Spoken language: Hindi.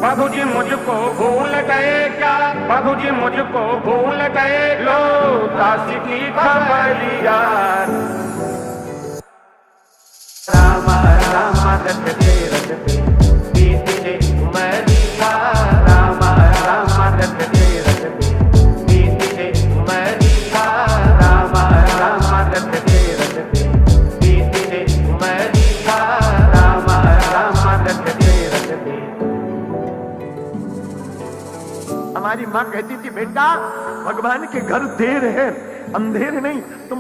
प्रभु जी मुझको भूल गए क्या, प्रभु जी मुझको भूल गए, लो दासी की खबरिया। राम राम रटते रटते बीते उमरिया, राम राम रटते रटते बीते उमरिया, राम राम रटते रटते बीते उमरिया, राम राम रटते रटते। हमारी माँ कहती थी बेटा भगवान के घर देर है अंधेर नहीं, तुम